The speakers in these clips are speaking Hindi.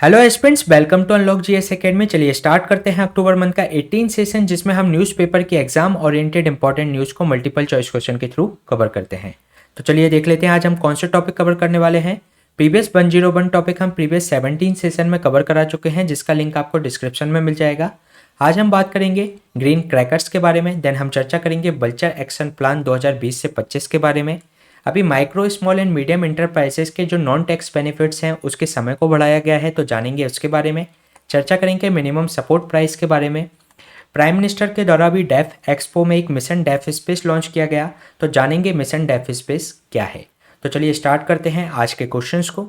Hello aspirants, welcome to unlock GS academy. चलिए स्टार्ट करते हैं अक्टूबर मंथ का 18 सेशन, जिसमें हम न्यूज़पेपर की एग्जाम ओरिएंटेड इंपॉर्टेंट न्यूज़ को मल्टीपल चॉइस क्वेश्चन के थ्रू कवर करते हैं। तो चलिए देख लेते हैं आज हम कौन से टॉपिक कवर करने वाले हैं। प्रीवियस 101 टॉपिक हम प्रीवियस 17 सेशन में कवर करा चुके हैं, जिसका लिंक आपको डिस्क्रिप्शन में मिल जाएगा। आज हम बात करेंगे ग्रीन क्रैकर्स के बारे में, देन हम चर्चा करेंगे वल्चर एक्शन प्लान 2020 से 25 के बारे में। अभी micro small and medium enterprises के जो नॉन टैक्स बेनिफिट्स हैं उसके समय को बढ़ाया गया है, तो जानेंगे उसके बारे में। चर्चा करेंगे मिनिमम सपोर्ट प्राइस के बारे में। प्राइम मिनिस्टर के द्वारा भी डेफ एक्सपो में एक मिशन डेफ स्पेस लॉन्च किया गया, तो जानेंगे मिशन डेफ स्पेस क्या है। तो चलिए स्टार्ट करते हैं आज के क्वेश्चंस को।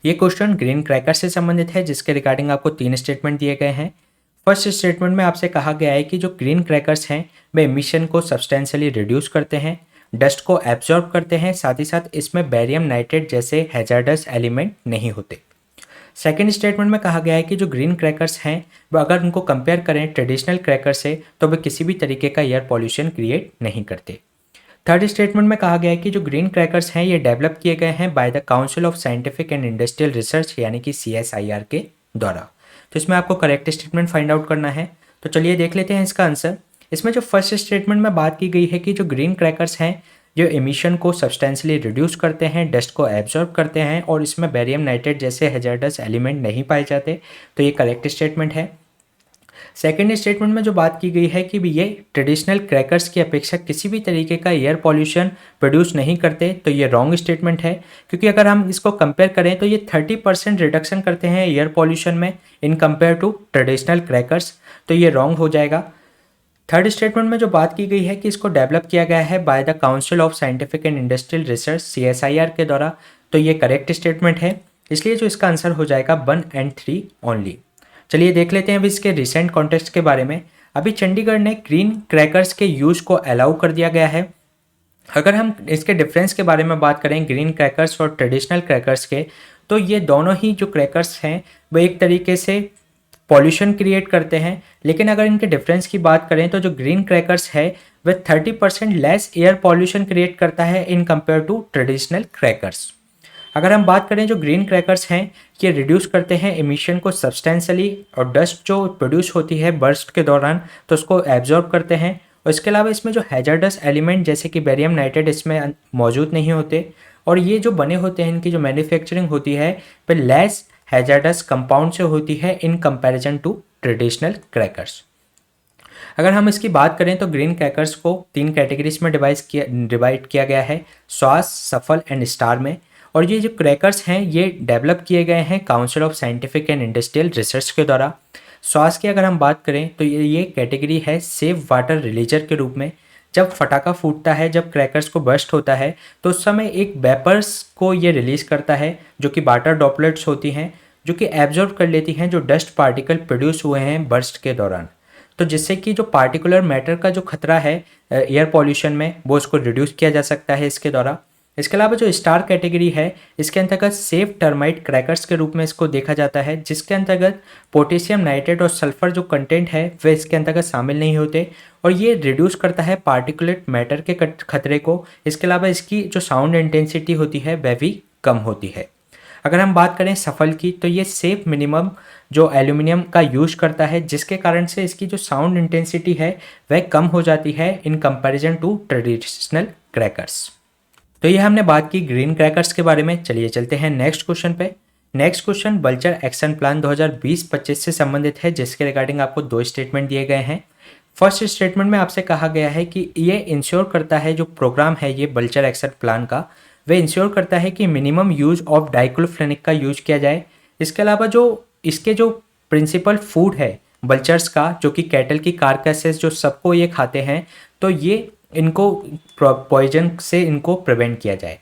ये क्वेश्चन ग्रीन क्रैकर से संबंधित है, जिसके रिगार्डिंग आपको 3 स्टेटमेंट दिए गए हैं। फर्स्ट स्टेटमेंट में आपसे कहा गया है कि जो ग्रीन क्रैकर्स हैं वे एमिशन को सब्सटेंशियली रिड्यूस करते हैं, डस्ट को एब्जॉर्ब करते हैं, साथ ही साथ इसमें बेरियम नाइट्रेट जैसे हैजार्डस एलिमेंट नहीं होते। सेकेंड स्टेटमेंट में कहा गया है कि जो ग्रीन क्रैकर्स हैं वो अगर उनको कंपेयर करें ट्रेडिशनल क्रैकर से तो वे किसी भी तरीके का एयर पॉल्यूशन क्रिएट नहीं करते। थर्ड स्टेटमेंट में कहा गया है कि जो ग्रीन क्रैकर्स हैं ये डेवलप किए गए हैं by the council of scientific and industrial research यानी कि CSIR के द्वारा। तो इसमें आपको करेक्ट स्टेटमेंट फाइंड आउट करना है। तो चलिए देख लेते हैं इसका आंसर। इसमें जो फर्स्ट स्टेटमेंट में बात की गई है कि जो ग्रीन क्रैकर्स हैं जो एमिशन को सब्सटेंशियली रिड्यूस करते हैं, डस्ट को एब्जॉर्ब करते हैं और इसमें बेरियम नाइट्रेट जैसे हैजार्डस एलिमेंट नहीं पाए जाते, तो ये करेक्ट स्टेटमेंट है। सेकेंड स्टेटमेंट में जो बात की गई है कि भी ये ट्रेडिशनल क्रैकर्स की अपेक्षा किसी भी तरीके का एयर पॉल्यूशन प्रोड्यूस नहीं करते, तो ये रॉन्ग स्टेटमेंट है। क्योंकि अगर हम इसको कंपेयर करें तो ये 30% रिडक्शन करते हैं एयर पॉल्यूशन में in compare to traditional crackers, तो ये रॉन्ग हो जाएगा। थर्ड स्टेटमेंट में जो बात की गई है कि इसको डेवलप किया गया है by the council of scientific and industrial research CSIR के द्वारा, तो ये करेक्ट स्टेटमेंट है। इसलिए जो इसका आंसर हो जाएगा 1 और 3 ओनली। चलिए देख लेते हैं अभी इसके रिसेंट कॉन्टेक्स्ट के बारे में। अभी चंडीगढ़ ने ग्रीन क्रैकर्स के यूज़ को अलाउ कर दिया गया है। अगर हम इसके डिफरेंस के बारे में बात करें ग्रीन क्रैकर्स और ट्रेडिशनल क्रैकर्स के, तो ये दोनों ही जो क्रैकर्स हैं वो एक तरीके से पॉल्यूशन क्रिएट करते हैं, लेकिन अगर इनके डिफरेंस की बात करें तो जो ग्रीन क्रैकर्स है वह 30% लेस एयर पॉल्यूशन क्रिएट करता है in compare to traditional crackers. अगर हम बात करें जो ग्रीन क्रैकर्स हैं ये रिड्यूस करते हैं एमिशन को सब्सटेंशियली, और डस्ट जो प्रोड्यूस होती है बर्स्ट के दौरान तो उसको एब्जॉर्ब करते हैं। और इसके अलावा इसमें जो हैजार्डस एलिमेंट जैसे कि बेरियम नाइट्रेट इसमें मौजूद नहीं होते, और ये जो बने होते हैं इनकी जो मैन्युफैक्चरिंग होती है वह लेस हैजार्डस कंपाउंड से होती है in comparison to traditional crackers. अगर हम इसकी बात करें तो ग्रीन क्रैकर्स को 3 कैटेगरीज में डिवाइड किया गया है, स्वास, सफल एंड स्टार में। और ये जो क्रैकर्स हैं ये डेवलप किए गए हैं council of scientific and industrial research के द्वारा। स्वास की अगर हम बात करें तो ये कैटेगरी है सेफ वाटर रिलीजर के रूप में। जब फटाका फूटता है, जब क्रैकर्स को बर्स्ट होता है तो उस समय एक वेपर्स को ये रिलीज़ करता है जो कि वाटर ड्रॉपलेट्स होती हैं, जो कि एब्जॉर्ब कर लेती हैं जो डस्ट पार्टिकल प्रोड्यूस हुए हैं बर्स्ट के दौरान। तो जिससे कि जो पार्टिकुलर मैटर का जो खतरा है एयर पॉल्यूशन में वो उसको रिड्यूस किया जा सकता है इसके द्वारा। इसके अलावा जो स्टार कैटेगरी है इसके अंतर्गत सेफ टर्माइट क्रैकर्स के रूप में इसको देखा जाता है, जिसके अंतर्गत पोटेशियम नाइट्रेट और सल्फर जो कंटेंट है वे इसके अंतर्गत शामिल नहीं होते, और ये रिड्यूस करता है पार्टिकुलेट मैटर के खतरे को। इसके अलावा इसकी जो साउंड इंटेंसिटी होती है वह भी कम होती है। अगर हम बात करें सफल की तो ये सेफ मिनिमम जो एल्यूमिनियम का यूज करता है, जिसके कारण से इसकी जो साउंड इंटेंसिटी है वह कम हो जाती है in comparison to traditional crackers. तो ये हमने बात की ग्रीन क्रैकर्स के बारे में। चलिए चलते हैं नेक्स्ट क्वेश्चन पे। Next question vulture action plan 2020-25 से संबंधित है, जिसके रिगार्डिंग आपको 2 स्टेटमेंट दिए गए हैं। फर्स्ट स्टेटमेंट में आपसे कहा गया है कि ये इंश्योर करता है, जो प्रोग्राम है ये वल्चर एक्शन प्लान का वह इंश्योर करता है कि मिनिमम यूज ऑफ डाइक्लोफेनेक का यूज किया जाए। इसके अलावा जो इसके जो प्रिंसिपल फूड है वल्चर्स का, जो कि कैटल की कारकैसेस जो सबको ये खाते हैं, तो ये इनको पॉइजन से इनको प्रिवेंट किया जाए।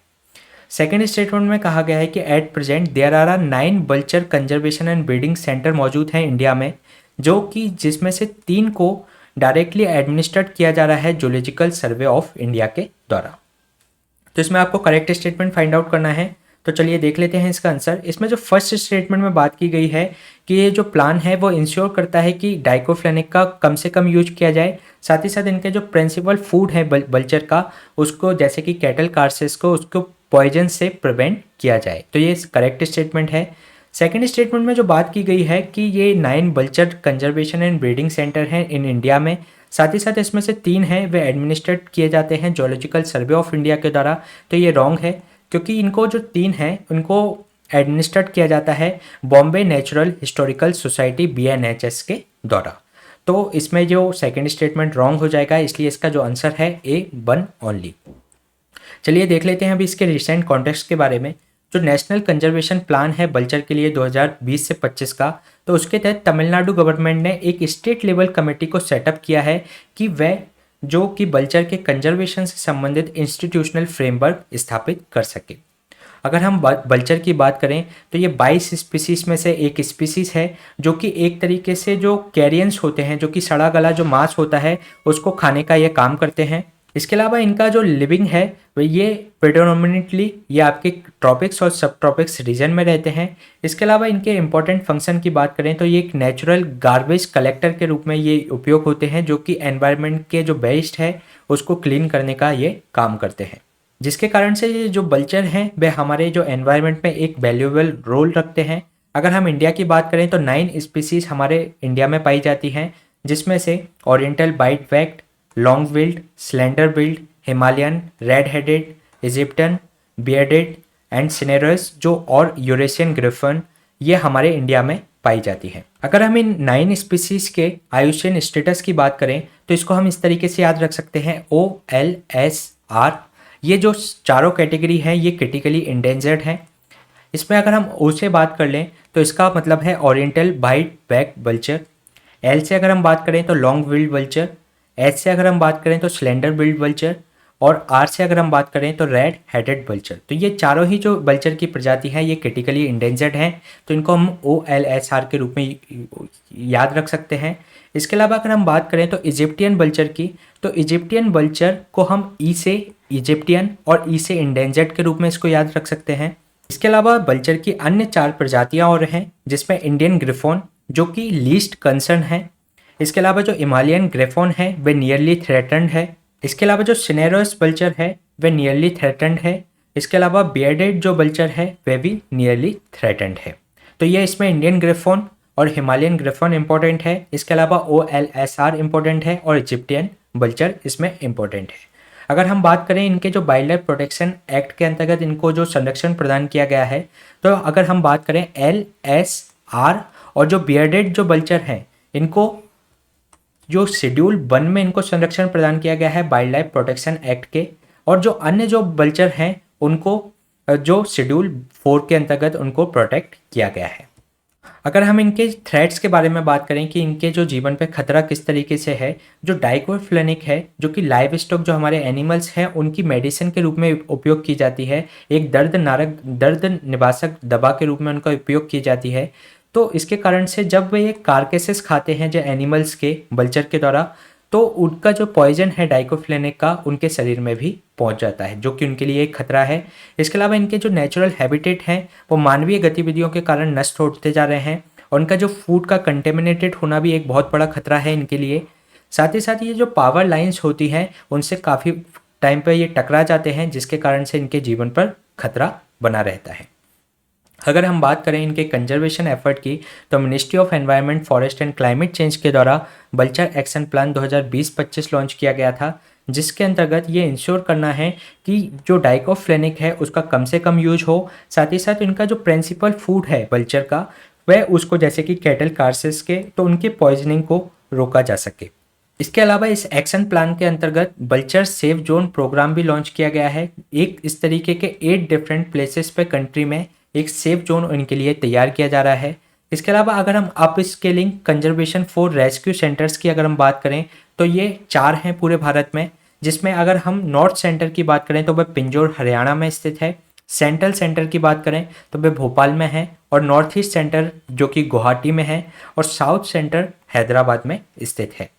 सेकेंड स्टेटमेंट में कहा गया है कि at present there are 9 vulture conservation and breeding centre मौजूद हैं इंडिया में, जो कि जिसमें से 3 को डायरेक्टली एडमिनिस्ट्रेट किया जा रहा है जूलॉजिकल सर्वे ऑफ इंडिया के द्वारा। तो इसमें आपको करेक्ट स्टेटमेंट फाइंड आउट करना है। तो चलिए देख लेते हैं इसका आंसर। इसमें जो फर्स्ट स्टेटमेंट में बात की गई है कि ये जो प्लान है वो इंश्योर करता है कि डाइक्लोफेनेक का कम से कम यूज किया जाए, साथ ही साथ इनके जो प्रिंसिपल फूड है वल्चर का उसको जैसे कि कैटल कार्सेस को उसको पॉइजन से प्रिवेंट किया जाए। तो ये करेक्ट स्टेटमेंट है। सेकेंड स्टेटमेंट में जो बात की गई है कि ये 9 बल्चर कंजर्वेशन एंड ब्रीडिंग सेंटर हैं इन इंडिया में, साथ ही साथ इसमें से 3 हैं वे एडमिनिस्ट्रेट किए जाते हैं जूलॉजिकल सर्वे ऑफ इंडिया के द्वारा। तो ये रॉन्ग है, क्योंकि इनको जो 3 हैं उनको एडमिनिस्ट्रेट किया जाता है Bombay natural historical society BNHS के द्वारा। तो इसमें जो सेकेंड स्टेटमेंट रॉन्ग हो जाएगा, इसलिए इसका जो आंसर है A1 ओनली। चलिए देख लेते हैं अभी इसके रिसेंट कॉन्टेक्स्ट के बारे में। जो नेशनल कंजर्वेशन प्लान है बल्चर के लिए 2020 से 25 का, तो उसके तहत तमिलनाडु गवर्नमेंट ने एक स्टेट लेवल कमेटी को सेटअप किया है कि वह जो कि बल्चर के कंजर्वेशन से संबंधित इंस्टीट्यूशनल फ्रेमवर्क स्थापित कर सके। अगर हम बल्चर की बात करें तो ये 22 स्पीसीज में से एक स्पीसीज है जो कि एक तरीके से जो कैरियंस होते हैं, जो कि सड़ा गला जो मांस होता है उसको खाने का ये काम करते हैं। इसके अलावा इनका जो लिविंग है वह ये प्रेडोमिनेटली ये आपके ट्रॉपिक्स और सब ट्रॉपिक्स रीजन में रहते हैं। इसके अलावा इनके इंपॉर्टेंट फंक्शन की बात करें तो ये एक नेचुरल गार्बेज कलेक्टर के रूप में ये उपयोग होते हैं, जो कि एनवायरनमेंट के जो वेस्ट है उसको क्लीन करने का ये काम करते हैं, जिसके कारण से ये जो बल्चर हैं वे हमारे जो एनवायरनमेंट में एक वैल्यूएबल रोल रखते हैं। अगर हम इंडिया की बात करें तो 9 स्पीसीज हमारे इंडिया में पाई जाती हैं, जिसमें से oriental white backed, long billed, slender billed, Himalayan, red headed, Egyptian, bearded and cinereous जो और यूरेशियन ग्रिफन ये हमारे इंडिया में पाई जाती है। अगर हम इन 9 स्पीसीज के आयुष्यन स्टेटस की बात करें तो इसको हम इस तरीके से याद रख सकते हैं OLSR। ये जो चारों कैटेगरी हैं ये क्रिटिकली इंडेंजर्ड हैं। इसमें अगर हम O से बात कर लें तो इसका मतलब है ओरिएंटल वाइट बैक बल्चर। L से अगर हम बात करें तो लॉन्ग बिल्ड बल्चर। H से अगर हम बात करें तो स्लेंडर बिल्ड बल्चर। और R से अगर हम बात करें तो रेड हेडेड बल्चर। तो ये चारों ही जो बल्चर की प्रजाति हैं ये क्रिटिकली इंडेंजर्ड हैं, तो इनको हम OLSR के रूप में याद रख सकते हैं। इसके अलावा अगर हम बात करें तो इजिप्टियन बल्चर की, तो इजिप्टियन बल्चर को हम ई से इजिप्टियन और ई से इंडेंजर्ड के रूप में इसको याद रख सकते हैं। इसके अलावा बल्चर की अन्य 4 प्रजातियां और हैं, जिसमें इंडियन ग्रिफोन जो कि लीस्ट कंसर्न है। इसके अलावा जो हिमालयन ग्रिफोन है वह नियरली थ्रेटन्ड है। इसके अलावा जो सिनेरोस बल्चर है वह नियरली थ्रेटन्ड है। इसके अलावा बियर्डेड जो बल्चर है वह भी नियरली थ्रेटन्ड है। तो ये इसमें इंडियन ग्रिफोन और हिमालयन ग्रिफोन इंपॉर्टेंट है। इसके अलावा OLSR इंपॉर्टेंट है और इजिप्टियन बल्चर इसमें इंपॉर्टेंट है। अगर हम बात करें इनके जो वाइल्ड लाइफ प्रोटेक्शन एक्ट के अंतर्गत इनको जो संरक्षण प्रदान किया गया है, तो अगर हम बात करें LSR और जो बियर्डेड जो बल्चर हैं इनको जो शेड्यूल 1 में इनको संरक्षण प्रदान किया गया है वाइल्ड लाइफ प्रोटेक्शन एक्ट के, और जो अन्य जो बल्चर हैं उनको जो शेड्यूल 4 के अंतर्गत उनको प्रोटेक्ट किया गया है। अगर हम इनके थ्रेट्स के बारे में बात करें कि इनके जो जीवन पे खतरा किस तरीके से है, जो डाइक्लोफिनेक है जो कि लाइव स्टॉक जो हमारे एनिमल्स हैं उनकी मेडिसिन के रूप में उपयोग की जाती है, एक दर्द निवारक दवा के रूप में उनका उपयोग की जाती है। तो इसके कारण से जब वे ये कार्केसेस खाते हैं जो एनिमल्स के बल्चर के द्वारा, तो उनका जो पॉइजन है डाइक्लोफिनेक का उनके शरीर में भी पहुंच जाता है, जो कि उनके लिए एक खतरा है। इसके अलावा इनके जो नेचुरल हैबिटेट हैं वो मानवीय गतिविधियों के कारण नष्ट होते जा रहे हैं, और उनका जो फूड का कंटेमिनेटेड होना भी एक बहुत बड़ा खतरा है इनके लिए। साथ ही साथ ये जो पावर लाइन्स होती हैं उनसे काफ़ी टाइम पर ये टकरा जाते हैं, जिसके कारण से इनके जीवन पर खतरा बना रहता है। अगर हम बात करें इनके कंजर्वेशन एफर्ट की, तो ministry of environment, forest and climate change के द्वारा बल्चर एक्शन प्लान 2020-25 लॉन्च किया गया था, जिसके अंतर्गत ये इंश्योर करना है कि जो डाइक्लोफिनेक है उसका कम से कम यूज हो। साथ ही साथ इनका जो प्रिंसिपल फूड है बल्चर का वह उसको जैसे कि कैटल कार्सेस के, तो उनके पॉइजनिंग को रोका जा सके। इसके अलावा इस एक्शन प्लान के अंतर्गत बल्चर सेफ जोन प्रोग्राम भी लॉन्च किया गया है। एक इस तरीके के 8 डिफरेंट प्लेसेस पे कंट्री में एक सेफ जोन उनके लिए तैयार किया जा रहा है। इसके अलावा अगर हम up scaling conservation for rescue centres की अगर हम बात करें तो ये 4 हैं पूरे भारत में, जिसमें अगर हम नॉर्थ सेंटर की बात करें तो वह पिंजौर हरियाणा में स्थित है, सेंट्रल सेंटर की बात करें तो वह भोपाल में है, और नॉर्थ ईस्ट सेंटर जो कि गुवाहाटी में है, और साउथ सेंटर हैदराबाद में स्थित है।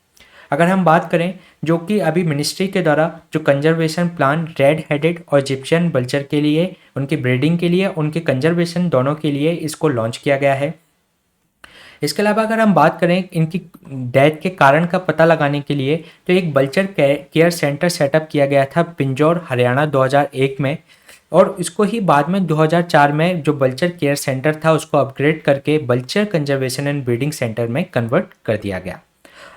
अगर हम बात करें जो कि अभी मिनिस्ट्री के द्वारा जो कंजर्वेशन प्लान रेड हेडेड और इजिप्शियन बल्चर के लिए, उनकी ब्रीडिंग के लिए, उनके कंजर्वेशन दोनों के लिए इसको लॉन्च किया गया है। इसके अलावा अगर हम बात करें इनकी डेथ के कारण का पता लगाने के लिए, तो एक बल्चर केयर सेंटर सेटअप किया गया था पिंजौर हरियाणा 2001 में। और इसको ही बाद में 2004 में जो बल्चर केयर सेंटर था उसको अपग्रेड करके बल्चर कंजर्वेशन एंड ब्रीडिंग सेंटर में कन्वर्ट कर दिया गया।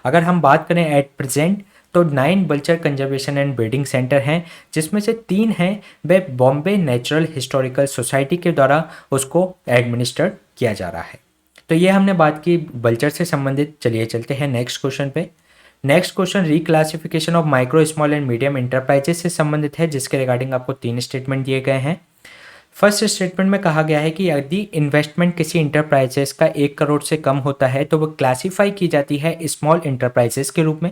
अगर हम बात करें एट प्रेजेंट तो 9 बल्चर कंजर्वेशन एंड ब्रीडिंग सेंटर हैं, जिसमें से 3 हैं वे बॉम्बे नेचुरल हिस्टोरिकल सोसाइटी के द्वारा उसको एडमिनिस्टर किया जा रहा है। तो ये हमने बात की बल्चर से संबंधित। चलिए चलते हैं नेक्स्ट क्वेश्चन पे। Next question reclassification of micro small and medium enterprises से संबंधित है, जिसके रिगार्डिंग आपको 3 स्टेटमेंट दिए गए हैं। फर्स्ट स्टेटमेंट में कहा गया है कि यदि इन्वेस्टमेंट किसी इंटरप्राइजेस का 1 करोड़ से कम होता है तो वो क्लासीफाई की जाती है स्मॉल इंटरप्राइजेस के रूप में।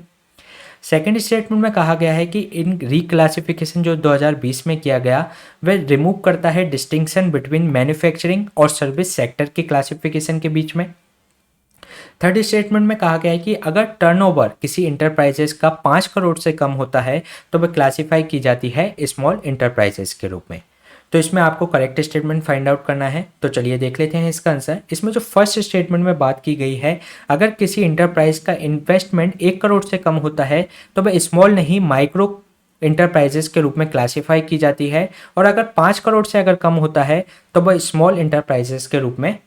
सेकेंड स्टेटमेंट में कहा गया है कि इन रिक्लासिफिकेशन जो 2020 में किया गया वह रिमूव करता है डिस्टिंक्शन बिटवीन मैन्युफैक्चरिंग और सर्विस सेक्टर के क्लासिफिकेशन के बीच में। थर्ड स्टेटमेंट में कहा गया है कि अगर टर्नओवर किसी इंटरप्राइजेस का 5 करोड़ से कम होता है तो वह क्लासीफाई की जाती है स्मॉल इंटरप्राइजेस के रूप में। तो इसमें आपको करेक्ट स्टेटमेंट फाइंड आउट करना है। तो चलिए देख लेते हैं इसका आंसर। इसमें जो फर्स्ट स्टेटमेंट में बात की गई है, अगर किसी इंटरप्राइज का इन्वेस्टमेंट 1 करोड़ से कम होता है तो वह स्मॉल नहीं माइक्रो इंटरप्राइजेस के रूप में क्लासीफाई की जाती है, और अगर 5 करोड़ से अगर कम होता है तो वह स्मॉल इंटरप्राइजेस के रूप में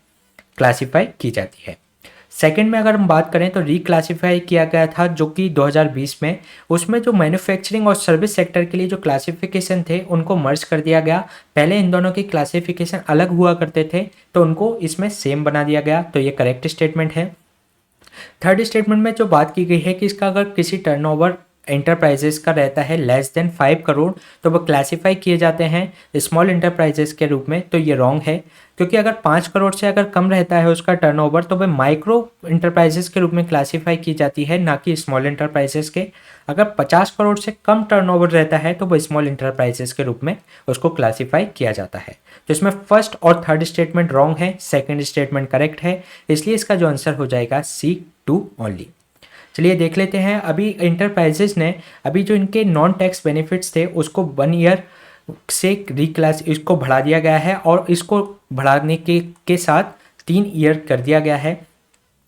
क्लासीफाई की जाती है। सेकंड में अगर हम बात करें तो रिक्लासीफाई किया गया था जो कि 2020 में, उसमें जो मैन्युफैक्चरिंग और सर्विस सेक्टर के लिए जो क्लासिफिकेशन थे उनको मर्ज कर दिया गया। पहले इन दोनों की क्लासिफिकेशन अलग हुआ करते थे तो उनको इसमें सेम बना दिया गया। तो ये करेक्ट स्टेटमेंट है। थर्ड स्टेटमेंट में जो बात की गई है कि इसका अगर किसी टर्नओवर इंटरप्राइजेस का रहता है लेस देन 5 करोड़ तो वो क्लासीफाई किए जाते हैं स्मॉल इंटरप्राइजेस के रूप में। तो ये रॉन्ग है, क्योंकि अगर 5 करोड़ से अगर कम रहता है उसका टर्नओवर तो वह माइक्रो इंटरप्राइजेस के रूप में क्लासीफाई की जाती है, ना कि स्मॉल इंटरप्राइजेस के। अगर 50 करोड़ से कम टर्नओवर रहता है तो वह स्मॉल इंटरप्राइजेस के रूप में उसको क्लासीफाई किया जाता है। तो इसमें फर्स्ट और थर्ड स्टेटमेंट रॉन्ग है, सेकेंड स्टेटमेंट करेक्ट है, इसलिए इसका जो आंसर हो जाएगा C2 ओनली। चलिए देख लेते हैं। अभी इंटरप्राइजेस ने अभी जो इनके नॉन टैक्स बेनिफिट्स थे उसको 1 ईयर से रिक्लास इसको बढ़ा दिया गया है, और इसको बढ़ाने के साथ 3 ईयर कर दिया गया है।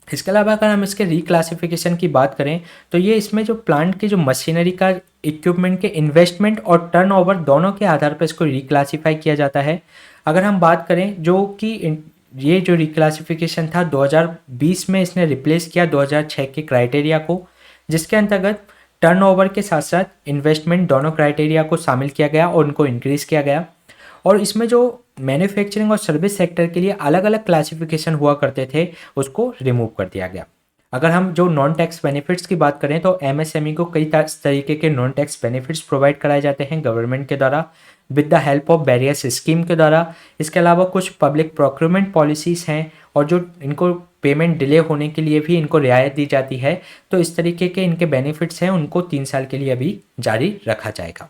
इसके अलावा अगर हम इसके रिक्लासिफिकेशन की बात करें तो ये इसमें जो प्लांट की जो मशीनरी का इक्विपमेंट के इन्वेस्टमेंट और टर्नओवर दोनों के आधार पर इसको रिक्लासीफाई किया जाता है। अगर हम बात करें जो कि ये जो रिक्लासिफिकेशन था 2020 में इसने रिप्लेस किया 2006 के क्राइटेरिया को, जिसके अंतर्गत टर्नओवर के साथ साथ इन्वेस्टमेंट दोनों क्राइटेरिया को शामिल किया गया और उनको इंक्रीज़ किया गया। और इसमें जो मैन्युफैक्चरिंग और सर्विस सेक्टर के लिए अलग अलग क्लासिफिकेशन हुआ करते थे उसको रिमूव कर दिया गया। अगर हम जो नॉन टैक्स बेनिफिट्स की बात करें तो एमएसएमई को कई तरीके के नॉन टैक्स बेनिफिट्स प्रोवाइड कराए जाते हैं गवर्नमेंट के द्वारा with the help of barriers scheme के द्वारा। इसके अलावा कुछ पब्लिक प्रोक्योरमेंट पॉलिसीज़ हैं और जो इनको पेमेंट डिले होने के लिए भी इनको रियायत दी जाती है। तो इस तरीके के इनके बेनिफिट्स हैं, उनको 3 साल के लिए अभी जारी रखा जाएगा।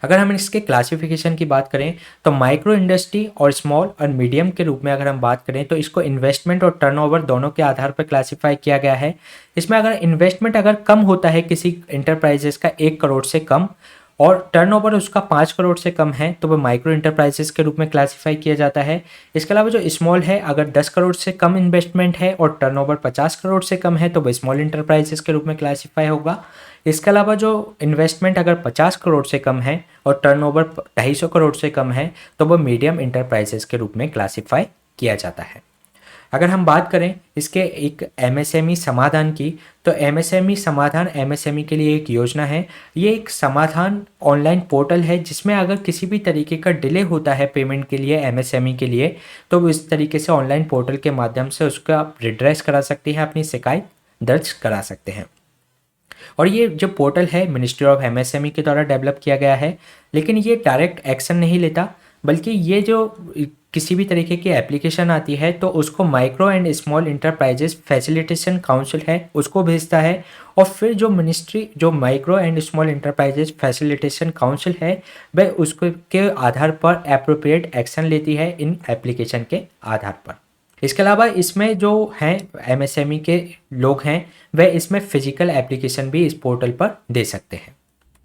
अगर हम इसके क्लासिफिकेशन की बात करें तो माइक्रो इंडस्ट्री और स्मॉल और मीडियम के रूप में अगर हम बात करें तो इसको इन्वेस्टमेंट और टर्नओवर दोनों के आधार पर क्लासिफाई किया गया है। इसमें अगर इन्वेस्टमेंट अगर कम होता है किसी इंटरप्राइजेस का 1 करोड़ से कम और टर्नओवर उसका 5 करोड़ से कम है तो वह माइक्रो इंटरप्राइजेस के रूप में क्लासिफाई किया जाता है। इसके अलावा जो स्मॉल है, अगर 10 करोड़ से कम इन्वेस्टमेंट है और टर्नओवर 50 करोड़ से कम है तो वह स्मॉल इंटरप्राइजेस के रूप में क्लासिफाई होगा। इसके अलावा जो इन्वेस्टमेंट अगर 50 करोड़ से कम है और टर्नओवर 250 करोड़ से कम है तो वह मीडियम इंटरप्राइजेस के रूप में क्लासिफाई किया जाता है। अगर हम बात करें इसके एक एमएसएमई समाधान की तो एमएसएमई समाधान एमएसएमई के लिए एक योजना है। ये एक समाधान ऑनलाइन पोर्टल है जिसमें अगर किसी भी तरीके का डिले होता है पेमेंट के लिए एमएसएमई के लिए तो वो इस तरीके से ऑनलाइन पोर्टल के माध्यम से उसका आप रिड्रेस करा सकते हैं, अपनी शिकायत दर्ज करा सकते हैं। और ये जो पोर्टल है मिनिस्ट्री ऑफ एमएसएमई के द्वारा डेवलप किया गया है, लेकिन ये डायरेक्ट एक्शन नहीं लेता, बल्कि ये जो किसी भी तरीके की एप्लीकेशन आती है तो उसको micro and small enterprises facilitation council है उसको भेजता है, और फिर जो मिनिस्ट्री जो micro and small enterprises facilitation council है वह उसको के आधार पर एप्रोप्रिएट एक्शन लेती है इन एप्लीकेशन के आधार पर। इसके अलावा इसमें जो हैं एमएसएमई के लोग हैं वह इसमें फिजिकल एप्लीकेशन भी इस पोर्टल पर दे सकते हैं।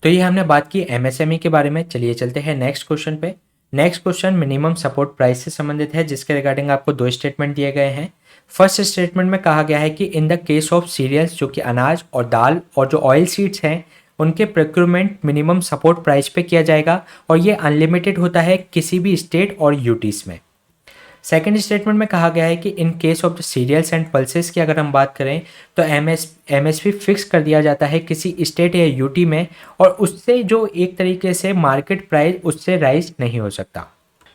तो ये हमने बात की एमएसएमई के बारे में। चलिए चलते हैं नेक्स्ट क्वेश्चन पे। Next question minimum support price से संबंधित है, जिसके रिगार्डिंग आपको 2 स्टेटमेंट दिए गए हैं। फर्स्ट स्टेटमेंट में कहा गया है कि in the case of cereals जो कि अनाज और दाल और जो ऑयल सीड्स हैं उनके प्रोक्योरमेंट मिनिमम सपोर्ट प्राइस पे किया जाएगा और ये अनलिमिटेड होता है किसी भी स्टेट और यूटीज में। सेकेंड स्टेटमेंट में कहा गया है कि in case of the cereals and pulses की अगर हम बात करें तो एमएसपी फिक्स कर दिया जाता है किसी स्टेट या यूटी में और उससे जो एक तरीके से मार्केट प्राइस उससे राइज नहीं हो सकता।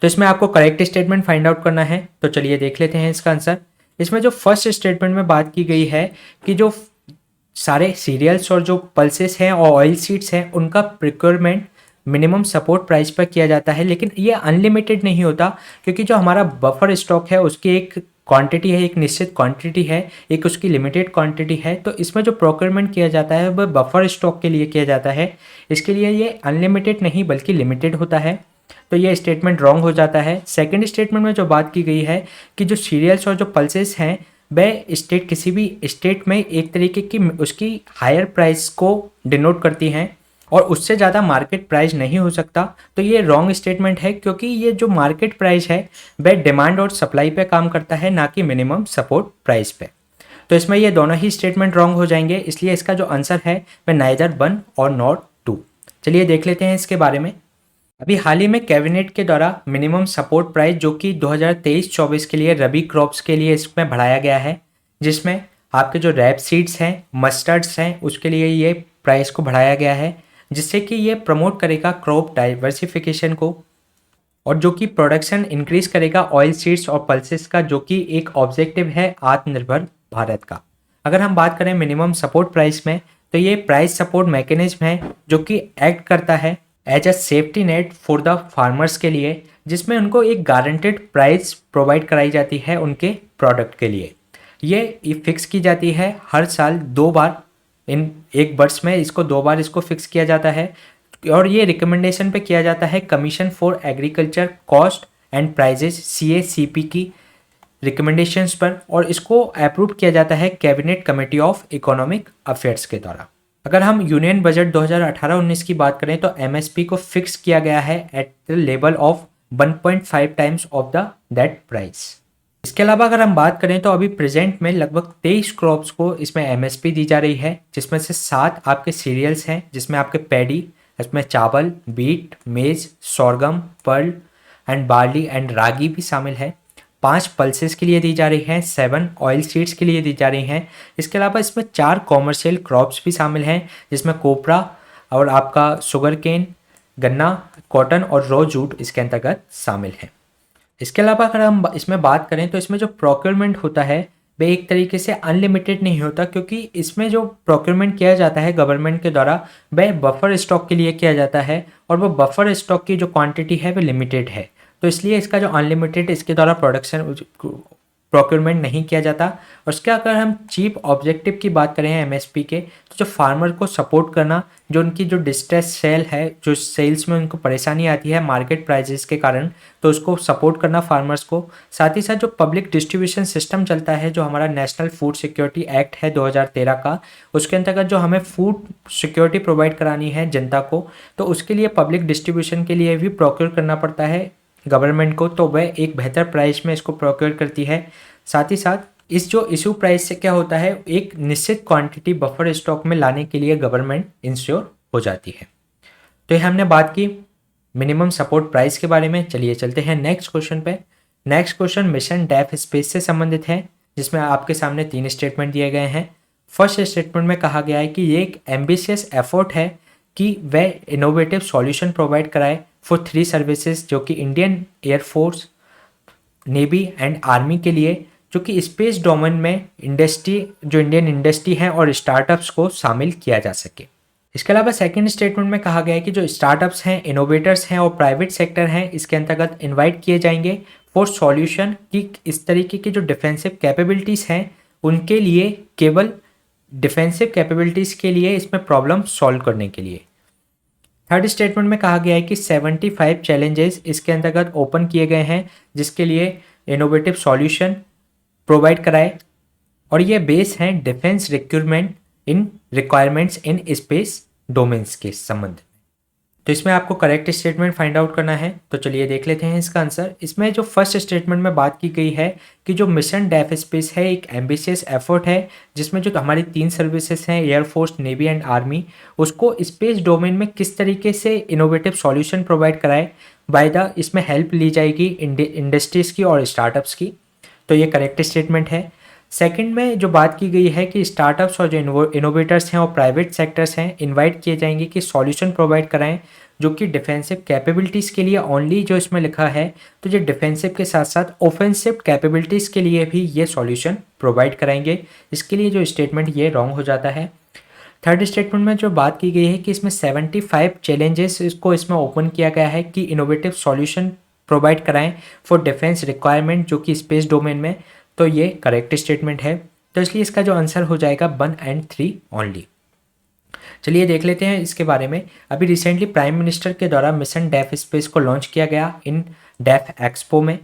तो इसमें आपको करेक्ट स्टेटमेंट फाइंड आउट करना है, तो चलिए देख लेते हैं इसका आंसर। इसमें जो फर्स्ट स्टेटमेंट में बात की गई है कि जो सारे सीरियल्स और जो पल्सेस हैं और ऑयल सीड्स हैं उनका प्रिक्योरमेंट मिनिमम सपोर्ट प्राइस पर किया जाता है, लेकिन ये अनलिमिटेड नहीं होता क्योंकि जो हमारा बफर स्टॉक है उसकी एक क्वांटिटी है, एक निश्चित क्वांटिटी है, एक उसकी लिमिटेड क्वांटिटी है। तो इसमें जो प्रोक्योरमेंट किया जाता है वह बफर स्टॉक के लिए किया जाता है, इसके लिए ये अनलिमिटेड नहीं बल्कि लिमिटेड होता है। तो ये स्टेटमेंट रॉन्ग हो जाता है। सेकंड स्टेटमेंट में जो बात की गई है कि जो सीरियल्स और जो पल्सेस हैं वह स्टेट किसी भी स्टेट में एक तरीके की उसकी हायर प्राइस को डिनोट करती हैं और उससे ज़्यादा मार्केट प्राइस नहीं हो सकता। तो ये रॉन्ग स्टेटमेंट है क्योंकि ये जो मार्केट प्राइस है वह डिमांड और सप्लाई पे काम करता है, ना कि मिनिमम सपोर्ट प्राइस पे। तो इसमें ये दोनों ही स्टेटमेंट रॉन्ग हो जाएंगे, इसलिए इसका जो आंसर है वह नाइदर 1 और नॉट 2। चलिए देख लेते हैं इसके बारे में। अभी हाल ही में कैबिनेट के द्वारा मिनिमम सपोर्ट प्राइस जो कि 2023-24 के लिए रबी क्रॉप्स के लिए इसमें बढ़ाया गया है, जिसमें आपके जो रैप सीड्स हैं, मस्टर्ड्स हैं, उसके लिए ये प्राइस को बढ़ाया गया है, जिससे कि ये प्रमोट करेगा क्रॉप डाइवर्सिफिकेशन को और जो कि प्रोडक्शन इंक्रीज करेगा ऑयल सीड्स और पल्सेस का, जो कि एक ऑब्जेक्टिव है आत्मनिर्भर भारत का। अगर हम बात करें मिनिमम सपोर्ट प्राइस में तो ये प्राइस सपोर्ट मैकेनिज्म है जो कि एक्ट करता है as a safety net for the farmers के लिए, जिसमें उनको एक गारंटेड प्राइस प्रोवाइड कराई जाती है उनके प्रोडक्ट के लिए। ये फिक्स की जाती है हर साल 2 बार, इन एक वर्ष में इसको 2 बार इसको फिक्स किया जाता है और ये रिकमेंडेशन पे किया जाता है commission for agriculture cost and prices CACP की रिकमेंडेशंस पर, और इसको अप्रूव किया जाता है cabinet committee of economic affairs के द्वारा। अगर हम यूनियन बजट 2018-19 की बात करें तो MSP को फिक्स किया गया है at the level of 1.5 times of the that price. इसके अलावा अगर हम बात करें तो अभी प्रेजेंट में लगभग 23 क्रॉप्स को इसमें MSP दी जा रही है, जिसमें से 7 आपके सीरियल्स हैं, जिसमें आपके पैडी, इसमें चावल, wheat, maize, sorghum, pearl and barley and ragi भी शामिल है। 5 पल्सेस के लिए दी जा रही हैं, 7 ऑयल सीड्स के लिए दी जा रही हैं। इसके अलावा इसमें 4 कॉमर्शियल क्रॉप्स भी शामिल हैं, जिसमें कोपरा और आपका शुगर केन, गन्ना, कॉटन और रो जूट इसके अंतर्गत शामिल हैं। इसके अलावा अगर हम इसमें बात करें तो इसमें जो प्रोक्योरमेंट होता है वह एक तरीके से अनलिमिटेड नहीं होता, क्योंकि इसमें जो प्रोक्योरमेंट किया जाता है गवर्नमेंट के द्वारा वह बफर स्टॉक के लिए किया जाता है और वो बफर स्टॉक की जो क्वांटिटी है वह लिमिटेड है। तो इसलिए इसका जो अनलिमिटेड इसके द्वारा प्रोडक्शन प्रोक्योरमेंट नहीं किया जाता। और उसके अगर हम चीप ऑब्जेक्टिव की बात करें MSP के, तो जो फार्मर को सपोर्ट करना, जो उनकी जो डिस्ट्रेस सेल है, जो सेल्स में उनको परेशानी आती है मार्केट प्राइजेस के कारण, तो उसको सपोर्ट करना फार्मर्स को। साथ ही साथ जो पब्लिक डिस्ट्रीब्यूशन सिस्टम चलता है, जो हमारा नेशनल फूड सिक्योरिटी एक्ट है 2013 का, उसके अंतर्गत जो हमें फूड सिक्योरिटी प्रोवाइड करानी है जनता को, तो उसके लिए पब्लिक डिस्ट्रीब्यूशन के लिए भी प्रोक्योर करना पड़ता है गवर्नमेंट को, तो वह एक बेहतर प्राइस में इसको प्रोक्योर करती है। साथ ही साथ इस जो इशू प्राइस से क्या होता है, एक निश्चित क्वांटिटी बफर स्टॉक में लाने के लिए गवर्नमेंट इंश्योर हो जाती है। तो ये हमने बात की मिनिमम सपोर्ट प्राइस के बारे में। चलिए चलते हैं नेक्स्ट क्वेश्चन पे। Next question mission def space से संबंधित है, जिसमें आपके सामने 3 स्टेटमेंट दिए गए हैं। फर्स्ट स्टेटमेंट में कहा गया है कि ये एक एम्बिशियस एफर्ट है कि वह इनोवेटिव सॉल्यूशन प्रोवाइड कराए फॉर 3 सर्विसेज, जो कि Indian air force, navy and army के लिए, जो कि स्पेस डोमेन में इंडस्ट्री, जो इंडियन इंडस्ट्री है और स्टार्टअप्स को शामिल किया जा सके। इसके अलावा सेकंड स्टेटमेंट में कहा गया है कि जो स्टार्टअप्स हैं, इनोवेटर्स हैं और प्राइवेट सेक्टर हैं, इसके अंतर्गत इनवाइट किए जाएंगे फॉर सॉल्यूशन, कि इस तरीके की जो डिफेंसिव कैपेबिलिटीज़ हैं उनके लिए, केवल डिफेंसिव कैपेबिलिटीज़ के लिए, इसमें प्रॉब्लम सॉल्व करने के लिए। थर्ड स्टेटमेंट में कहा गया है कि 75 चैलेंजेस इसके अंतर्गत ओपन किए गए हैं, जिसके लिए इनोवेटिव सॉल्यूशन प्रोवाइड कराए, और ये बेस हैं defence requirements in space domains के संबंध में। तो इसमें आपको करेक्ट स्टेटमेंट फाइंड आउट करना है। तो चलिए देख लेते हैं इसका आंसर। इसमें जो फर्स्ट स्टेटमेंट में बात की गई है कि जो मिशन डेफ स्पेस है एक एम्बिशियस एफर्ट है जिसमें जो हमारी 3 सर्विसेज हैं एयरफोर्स, नेवी एंड आर्मी, उसको स्पेस डोमेन में किस तरीके से इनोवेटिव सॉल्यूशन प्रोवाइड कराए बाय द इसमें हेल्प ली जाएगी इंडस्ट्रीज़ की और स्टार्टअप्स की। तो ये करेक्ट स्टेटमेंट है। सेकंड में जो बात की गई है कि स्टार्टअप्स और जो इनोवेटर्स हैं और प्राइवेट सेक्टर्स हैं इनवाइट किए जाएंगे कि सॉल्यूशन प्रोवाइड कराएं जो कि डिफेंसिव कैपेबिलिटीज़ के लिए ओनली, जो इसमें लिखा है तो ये डिफेंसिव के साथ साथ ऑफेंसिव कैपेबिलिटीज़ के लिए भी ये सॉल्यूशन प्रोवाइड कराएंगे। इसके लिए जो स्टेटमेंट ये रॉन्ग हो जाता है। थर्ड स्टेटमेंट में जो बात की गई है कि इसमें 75 चैलेंजेस इसको इसमें ओपन किया गया है कि इनोवेटिव सॉल्यूशन प्रोवाइड कराएं फॉर डिफेंस रिक्वायरमेंट जो कि स्पेस डोमेन में। तो ये करेक्ट स्टेटमेंट है। तो इसलिए इसका जो आंसर हो जाएगा 1 and 3 ओनली। चलिए देख लेते हैं इसके बारे में। अभी रिसेंटली प्राइम मिनिस्टर के द्वारा मिशन डेफ स्पेस को लॉन्च किया गया इन डेफ एक्सपो में।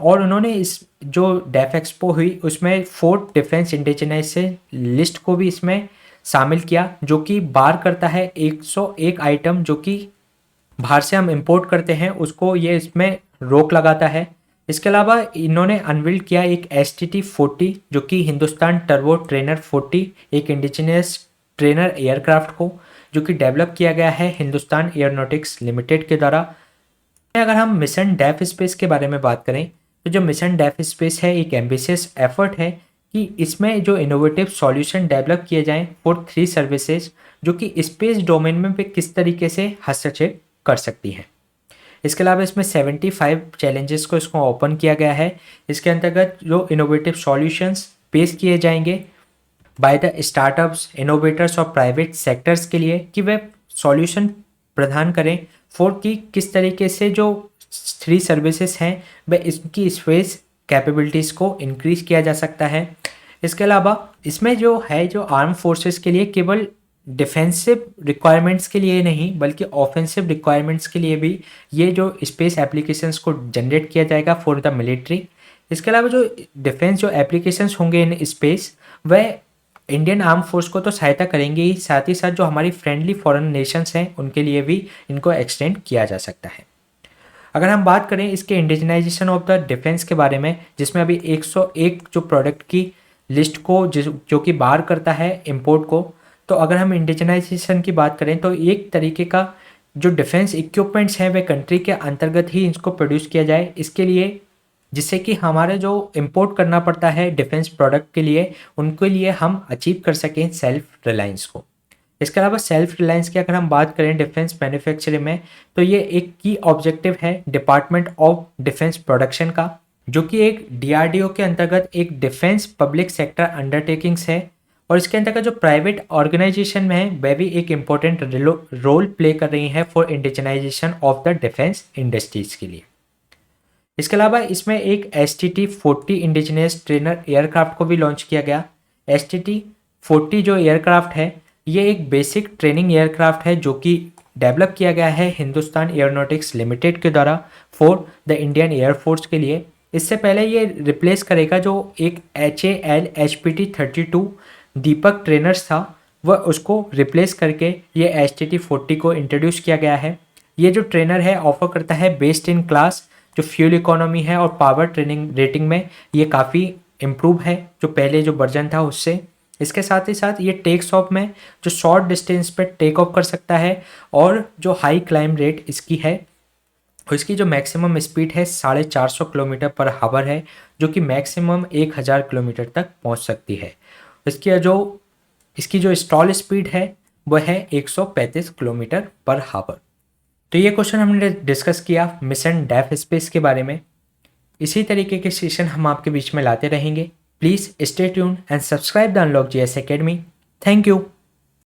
और उन्होंने इस जो डेफ एक्सपो हुई उसमें 4 डिफेंस इंडिजिनाइज से लिस्ट को भी इसमें शामिल किया जो कि बार करता है 101 आइटम जो कि बाहर से हम इंपोर्ट करते हैं उसको ये इसमें रोक लगाता है। इसके अलावा इन्होंने अनवील्ड किया एक STT-40 जो कि हिंदुस्तान टर्बो ट्रेनर 40, एक इंडिजिनियस ट्रेनर एयरक्राफ्ट को जो कि डेवलप किया गया है हिंदुस्तान एयरोनॉटिक्स लिमिटेड के द्वारा। अगर हम मिशन डेफ स्पेस के बारे में बात करें तो जो मिशन डेफ स्पेस है एक एम्बिशियस एफर्ट है कि इसमें जो इनोवेटिव सॉल्यूशन डेवलप किए जाएं फॉर 3 सर्विसेज जो कि स्पेस डोमेन में भी किस तरीके से हस्तक्षेप कर सकती हैं। इसके अलावा इसमें 75 चैलेंजेस को इसको ओपन किया गया है। इसके अंतर्गत जो इनोवेटिव सॉल्यूशंस पेश किए जाएंगे बाय द स्टार्टअप्स, इनोवेटर्स और प्राइवेट सेक्टर्स के लिए कि वे सॉल्यूशन प्रदान करें फॉर कि किस तरीके से जो 3 सर्विसेज हैं वह इसकी स्पेस कैपेबिलिटीज़ को इंक्रीज किया जा सकता है। इसके अलावा इसमें जो है जो आर्म फोर्सेस के लिए केवल डिफेंसिव रिक्वायरमेंट्स के लिए नहीं बल्कि ऑफेंसिव रिक्वायरमेंट्स के लिए भी ये जो स्पेस एप्लीकेशंस को जनरेट किया जाएगा फॉर द मिलिट्री। इसके अलावा जो डिफेंस जो एप्लीकेशंस होंगे इन स्पेस वह इंडियन आर्म फोर्स को तो सहायता करेंगे ही, साथ ही साथ जो हमारी फ्रेंडली फॉरेन नेशंस हैं उनके लिए भी इनको एक्सटेंड किया जा सकता है। अगर हम बात करें इसके इंडिजिनाइजेशन ऑफ द डिफेंस के बारे में जिसमें अभी 101 जो प्रोडक्ट की लिस्ट को जो कि बाहर करता है इंपोर्ट को, तो अगर हम इंडिजिनाइजेशन की बात करें तो एक तरीके का जो डिफेंस इक्विपमेंट्स हैं वे कंट्री के अंतर्गत ही इसको प्रोड्यूस किया जाए, इसके लिए जिससे कि हमारे जो इंपोर्ट करना पड़ता है डिफेंस प्रोडक्ट के लिए उनके लिए हम अचीव कर सकें सेल्फ रिलायंस को। इसके अलावा सेल्फ रिलायंस की अगर हम बात करें डिफेंस मैन्युफैक्चरिंग में तो ये एक की ऑब्जेक्टिव है डिपार्टमेंट ऑफ डिफेंस प्रोडक्शन का जो कि एक DRDO के अंतर्गत एक डिफेंस पब्लिक सेक्टर अंडरटेकिंग्स है और इसके अंतर्गत जो प्राइवेट ऑर्गेनाइजेशन में है वह भी एक इम्पोर्टेंट रोल प्ले कर रही है for indigenisation of the defence industries के लिए। इसके अलावा इसमें एक STT-40 इंडिजिनियस ट्रेनर एयरक्राफ्ट को भी लॉन्च किया गया। STT-40 जो एयरक्राफ्ट है ये एक बेसिक ट्रेनिंग एयरक्राफ्ट है जो कि डेवलप किया गया है हिंदुस्तान एयरोनॉटिक्स लिमिटेड के द्वारा फॉर द इंडियन एयरफोर्स के लिए। इससे पहले ये रिप्लेस करेगा जो एक HAL HPT-32 दीपक ट्रेनर्स था वह उसको रिप्लेस करके ये STT-40 को इंट्रोड्यूस किया गया है। ये जो ट्रेनर है ऑफर करता है बेस्ट इन क्लास जो फ्यूल इकोनॉमी है और पावर ट्रेनिंग रेटिंग में ये काफ़ी इम्प्रूव है जो पहले जो वर्जन था उससे। इसके साथ ही साथ ये टेक्स ऑफ में जो शॉर्ट डिस्टेंस पे टेक ऑफ कर सकता है और जो हाई क्लाइम रेट इसकी है और इसकी जो मैक्सिमम स्पीड है 450 किलोमीटर पर हावर है जो कि मैक्सिमम 1000 किलोमीटर तक पहुंच सकती है। इसकी जो स्टॉल स्पीड है वह है 135 किलोमीटर पर हावर। तो ये क्वेश्चन हमने डिस्कस किया मिशन डेफ स्पेस के बारे में। इसी तरीके के सेशन हम आपके बीच में लाते रहेंगे। Please stay tuned and subscribe the unlock GS academy. Thank you.